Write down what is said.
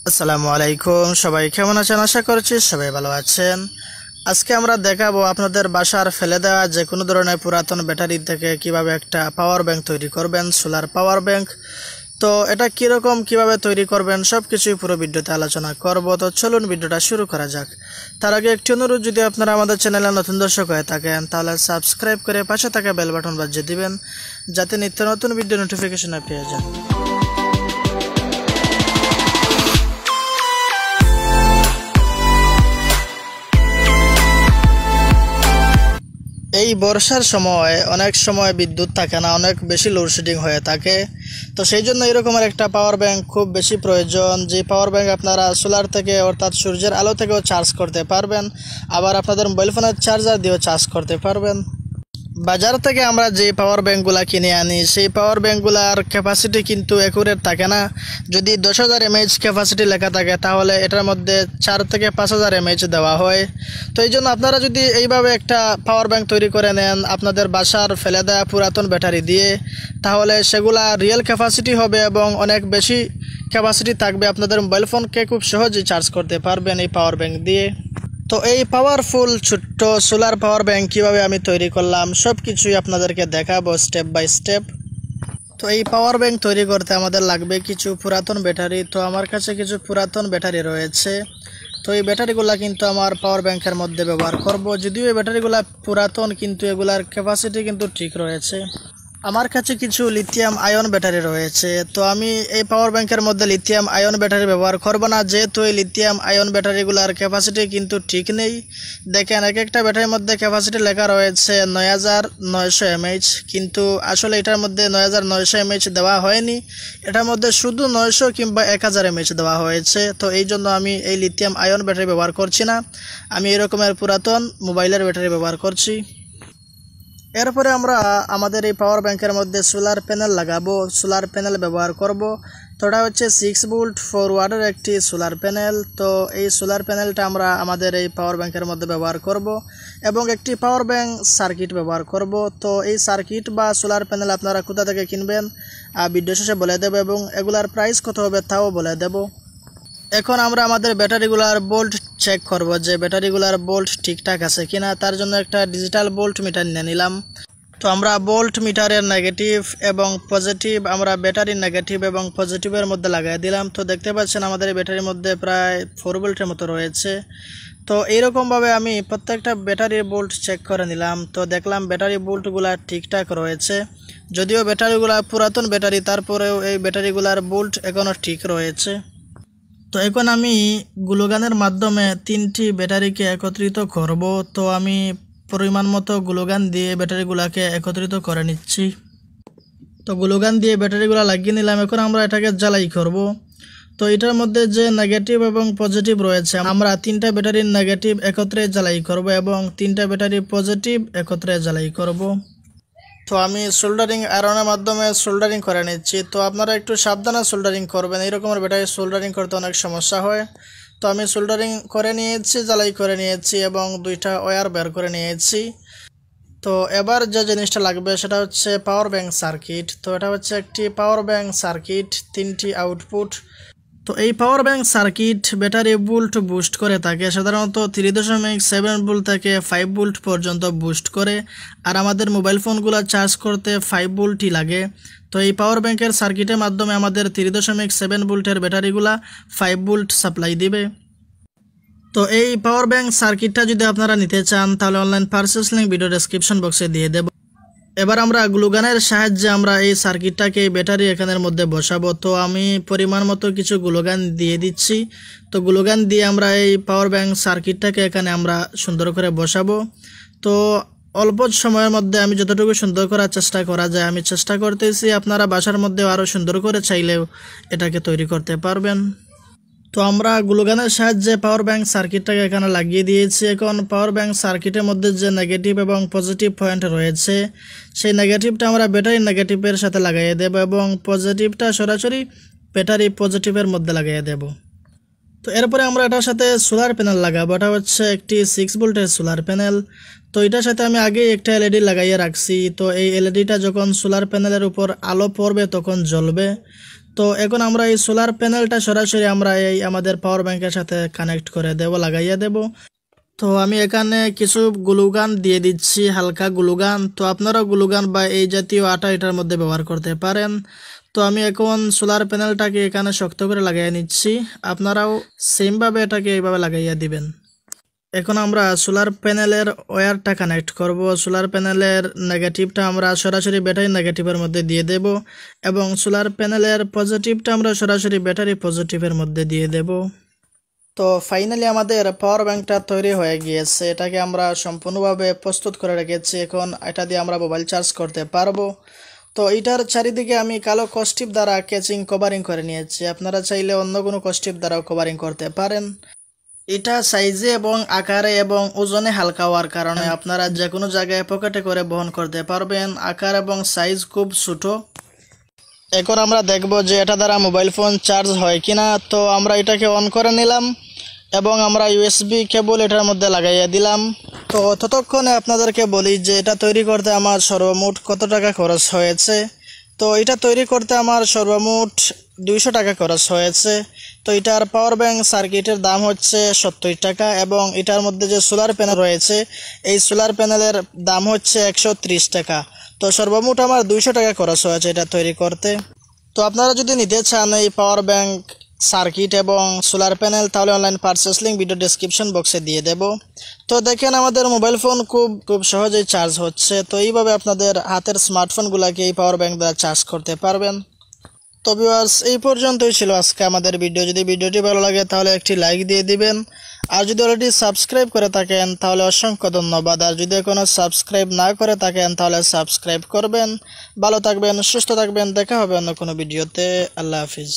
আসসালামু আলাইকুম, সবাই কেমন আছেন? আশা করছি সবাই ভালো আছেন। আজকে আমরা দেখাবো আপনাদের বাসার ফেলে দেওয়া যে কোনো ধরনের পুরাতন ব্যাটারি থেকে কিভাবে একটা পাওয়ার ব্যাংক তৈরি করবেন, সোলার পাওয়ার ব্যাংক। তো এটা কিরকম কিভাবে তৈরি করবেন সবকিছুই পুরো ভিডিওতে আলোচনা করব। তো চলুন ভিডিওটা শুরু করা যাক। তার আগে একটি অনুরোধ, যদি আপনারা আমাদের চ্যানেলে নতুন দর্শক হয়ে থাকেন তাহলে সাবস্ক্রাইব করে পাশে থাকা বেল বাটন বাজিয়ে দিবেন, যাতে নিত্য নতুন ভিডিও নোটিফিকেশন পেয়ে যান। এই বর্ষার সময় অনেক সময় বিদ্যুৎ থাকে না, অনেক বেশি লোডশেডিং হয়ে থাকে। তো সেই জন্য এরকমের একটা পাওয়ার ব্যাংক খুব বেশি প্রয়োজন, যে পাওয়ার ব্যাংক আপনারা সোলার থেকে অর্থাৎ সূর্যের আলো থেকেও চার্জ করতে পারবেন, আবার আপনাদের মোবাইল ফোনের চার্জার দিয়েও চার্জ করতে পারবেন। বাজার থেকে আমরা যে পাওয়ার ব্যাংকগুলা কিনে আনি সেই পাওয়ার ব্যাংকগুলার ক্যাপাসিটি কিন্তু অ্যাকুরেট থাকে না। যদি 10,000 mAh ক্যাপাসিটি লেখা থাকে তাহলে এটার মধ্যে 4 থেকে 5,000 mAh দেওয়া হয়। তো এই জন্য আপনারা যদি এইভাবে একটা পাওয়ার ব্যাংক তৈরি করে নেন আপনাদের বাসার ফেলে দেওয়া পুরাতন ব্যাটারি দিয়ে, তাহলে সেগুলা রিয়েল ক্যাপাসিটি হবে এবং অনেক বেশি ক্যাপাসিটি থাকবে। আপনাদের মোবাইল ফোনকে খুব সহজেই চার্জ করতে পারবেন এই পাওয়ার ব্যাংক দিয়ে। তো এই পাওয়ারফুল ছোট্ট সোলার পাওয়ার ব্যাংক কীভাবে আমি তৈরি করলাম সব কিছুই আপনাদেরকে দেখাবো স্টেপ বাই স্টেপ। তো এই পাওয়ার ব্যাংক তৈরি করতে আমাদের লাগবে কিছু পুরাতন ব্যাটারি। তো আমার কাছে কিছু পুরাতন ব্যাটারি রয়েছে। তো এই ব্যাটারিগুলো কিন্তু আমার পাওয়ার ব্যাংকের মধ্যে ব্যবহার করব। যদিও এই ব্যাটারিগুলো পুরাতন কিন্তু এগুলার ক্যাপাসিটি কিন্তু ঠিক রয়েছে। আমার কাছে কিছু লিথিয়াম আয়ন ব্যাটারি রয়েছে। তো আমি এই পাওয়ার ব্যাংকের মধ্যে লিথিয়াম আয়ন ব্যাটারি ব্যবহার করব না, যেহেতু এই লিথিয়াম আয়ন ব্যাটারিগুলোর ক্যাপাসিটি কিন্তু ঠিক নেই। দেখেন এক একটা ব্যাটারির মধ্যে ক্যাপাসিটি লেখা রয়েছে 9,900 mAh, কিন্তু আসলে এটার মধ্যে 9,900 mAh দেওয়া হয়নি। এটার মধ্যে শুধু 900 কিংবা 1,000 mAh দেওয়া হয়েছে। তো এই জন্য আমি এই লিথিয়াম আয়ন ব্যাটারি ব্যবহার করছি না, আমি এরকমের পুরাতন মোবাইলের ব্যাটারি ব্যবহার করছি। এরপরে আমরা আমাদের এই পাওয়ার ব্যাংকের মধ্যে সোলার প্যানেল লাগাবো, সোলার প্যানেল ব্যবহার করব। তো এটা হচ্ছে 6 ভোল্ট ফরওয়ার্ডের একটি সোলার প্যানেল। তো এই সোলার প্যানেলটা আমরা আমাদের এই পাওয়ার ব্যাংকের মধ্যে ব্যবহার করব এবং একটি পাওয়ার ব্যাংক সার্কিট ব্যবহার করব। তো এই সার্কিট বা সোলার প্যানেল আপনারা কোথা থেকে কিনবেন ভিডিও শেষে বলে দেব এবং এগুলার প্রাইস কত হবে তাও বলে দেব। এখন আমরা আমাদের ব্যাটারিগুলার বোল্ট চেক করব যে ব্যাটারিগুলার বোল্ট ঠিকঠাক আছে কিনা। তার জন্য একটা ডিজিটাল বোল্ট মিটার নিয়ে নিলাম। তো আমরা বোল্ট মিটারের নেগেটিভ এবং পজিটিভ আমরা ব্যাটারির নেগেটিভ এবং পজিটিভের মধ্যে লাগাই দিলাম। তো দেখতে পাচ্ছেন আমাদের ব্যাটারির মধ্যে প্রায় 4 ভোল্টের মতো রয়েছে। তো এইরকমভাবে আমি প্রত্যেকটা ব্যাটারির বোল্ট চেক করে নিলাম। তো দেখলাম ব্যাটারি বোল্টগুলা ঠিকঠাক রয়েছে। যদিও ব্যাটারিগুলা পুরাতন ব্যাটারি, তারপরেও এই ব্যাটারিগুলার বোল্ট এখনও ঠিক রয়েছে। তো এখন আমি গ্লুগানের মাধ্যমে 3টি ব্যাটারিকে একত্রিত করব। তো আমি পরিমাণ মতো গ্লুগান দিয়ে ব্যাটারিগুলোকে একত্রিত করে নিচ্ছি। তো গ্লুগান দিয়ে ব্যাটারিগুলো লাগিয়ে নিলাম। এখন আমরা এটাকে জ্বালাই করব। তো এটার মধ্যে যে নেগেটিভ এবং পজিটিভ রয়েছে আমরা 3টা ব্যাটারির নেগেটিভ একত্রে জ্বালাই করব এবং 3টা ব্যাটারি পজিটিভ একত্রে জ্বালাই করব। তো আমি সোল্ডারিং আয়রনের মাধ্যমে সোল্ডারিং করে নিচ্ছি। তো আপনারা একটু সাবধানে সোল্ডারিং করবেন, এইরকমের ব্যাটারি সোল্ডারিং করতে অনেক সমস্যা হয়। তো আমি সোল্ডারিং করে নিয়েছি, জ্বালাই করে নিয়েছি এবং 2টা ওয়্যার বের করে নিয়েছি। তো এবার যে জিনিসটা লাগবে সেটা হচ্ছে পাওয়ার ব্যাংক সার্কিট। তো এটা হচ্ছে একটি পাওয়ার ব্যাংক সার্কিট, 3টি আউটপুট। তো এই power bank circuit battery volt boost করে থাকে, সাধারণত 3.7 ভোল্ট থেকে 5 ভোল্ট পর্যন্ত বুস্ট করে। আর আমাদের মোবাইল ফোনগুলো চার্জ করতে 5 ভোল্টই লাগে। তো এই পাওয়ার ব্যাংকের সার্কিটের মাধ্যমে আমাদের 3.7 ভোল্টের ব্যাটারিগুলা 5 ভোল্ট সাপ্লাই দিবে। তো এই পাওয়ার ব্যাংক সার্কিটটা যদি আপনারা নিতে চান তাহলে online purchase link video description বক্সে দিয়ে দেব। এবার আমরা গ্লুগানের সাহায্যে আমরা এই সার্কিটটাকে ব্যাটারি এখানের মধ্যে বসাবো। তো আমি পরিমাণ মতো কিছু গ্লুগান দিয়ে দিচ্ছি। তো গ্লুগান দিয়ে আমরা এই পাওয়ার ব্যাংক সার্কিটটাকে এখানে আমরা সুন্দর করে বসাবো। তো অল্প সময়ের মধ্যে আমি যতটুকু সুন্দর করার চেষ্টা করা যায় আমি চেষ্টা করতেছি, আপনারা বাসার মধ্যে আরও সুন্দর করে চাইলেও এটাকে তৈরি করতে পারবেন। তো আমরা গ্লুগানের সাহায্যে পাওয়ার ব্যাংক সার্কিটটাকে এখানে লাগিয়ে দিয়েছি। এখন পাওয়ার ব্যাংক সার্কিটের মধ্যে যে নেগেটিভ এবং পজিটিভ পয়েন্ট রয়েছে সেই নেগেটিভটা আমরা ব্যাটারি নেগেটিভের সাথে লাগিয়ে দেব এবং পজিটিভটা সরাসরি ব্যাটারি পজিটিভের মধ্যে লাগিয়ে দেব। তো এরপরে আমরা এটার সাথে সোলার প্যানেল লাগাবো। এটা হচ্ছে একটি 6 ভোল্টের সোলার প্যানেল। তো এটার সাথে আমি আগেই একটা এলইডি লাগাইয়ে রাখছি। তো এই এলইডিটা যখন সোলার প্যানেলের উপর আলো পড়বে তখন জ্বলবে। তো এখন আমরা এই সোলার প্যানেলটা সরাসরি আমরা এই আমাদের পাওয়ার ব্যাংকের সাথে কানেক্ট করে দেব, লাগাইয়া দেব। তো আমি এখানে কিছু গ্লুগান দিয়ে দিচ্ছি, হালকা গ্লুগান। তো আপনারা গ্লুগান বা এই জাতীয় আটা এটার মধ্যে ব্যবহার করতে পারেন। তো আমি এখন সোলার প্যানেলটাকে এখানে শক্ত করে লাগাইয়া নিচ্ছি, আপনারাও সেমভাবে এটাকে এইভাবে লাগাইয়া দিবেন। এখন আমরা সোলার প্যানেলের ওয়্যারটা কানেক্ট করব। সোলার প্যানেলের নেগেটিভটা আমরা সরাসরি ব্যাটারি নেগেটিভের মধ্যে দিয়ে দেব এবং সোলার প্যানেলের পজিটিভটা আমরা সরাসরি ব্যাটারি পজিটিভের মধ্যে দিয়ে দেব। তো ফাইনালি আমাদের পাওয়ার ব্যাংকটা তৈরি হয়ে গিয়েছে। এটাকে আমরা সম্পূর্ণভাবে প্রস্তুত করে রেখেছি। এখন এটা দিয়ে আমরা মোবাইল চার্জ করতে পারবো। তো এটার চারিদিকে আমি কালো কস্টিপ দ্বারা ক্যাচিং কভারিং করে নিয়েছি। আপনারা চাইলে অন্য কোনো কস্টিপ দ্বারাও কভারিং করতে পারেন। এটা সাইজে এবং আকারে এবং ওজনে হালকা হওয়ার কারণে আপনারা যে কোনো জায়গায় পকেটে করে বহন করতে পারবেন। আকার এবং সাইজ খুব ছোট। এখন আমরা দেখব যে এটা দ্বারা মোবাইল ফোন চার্জ হয় কিনা। তো আমরা এটাকে অন করে নিলাম এবং আমরা ইউএসবি কেবল এটার মধ্যে লাগাইয়া দিলাম। তো ততক্ষণে আপনাদেরকে বলি যে এটা তৈরি করতে আমার সর্বমোট কত টাকা খরচ হয়েছে। তো এটা তৈরি করতে আমার সর্বমোট 200 টাকা খরচ হয়েছে। তো এটার পাওয়ার ব্যাংক সার্কিটের দাম হচ্ছে 70 টাকা এবং এটার মধ্যে যে সোলার প্যানেল রয়েছে এই সোলার প্যানেলের দাম হচ্ছে 130 টাকা। তো সর্বমোট আমার 200 টাকা খরচ হয়েছে এটা তৈরি করতে। তো আপনারা যদি নিতে চান এই পাওয়ার ব্যাংক সার্কিট এবং সোলার প্যানেল তাহলে online purchase link video description বক্সে দিয়ে দেব। তো দেখেন আমাদের মোবাইল ফোন খুব সহজেই চার্জ হচ্ছে। তো এইভাবে আপনাদের হাতের স্মার্টফোনগুলোকে এই পাওয়ার ব্যাংক দ্বারা চার্জ করতে পারবেন। তো ভিউয়ার্স, এই পর্যন্তই ছিল আজকে আমাদের ভিডিও। যদি ভিডিওটি ভালো লাগে তাহলে একটি লাইক দিয়ে দিবেন, আর যদি অলরেডি সাবস্ক্রাইব করে থাকেন তাহলে অসংখ্য ধন্যবাদ। আর যদি এখনো সাবস্ক্রাইব না করে থাকেন তাহলে সাবস্ক্রাইব করবেন। ভালো থাকবেন, সুস্থ থাকবেন, দেখা হবে অন্য কোনো ভিডিওতে। আল্লাহ হাফিজ।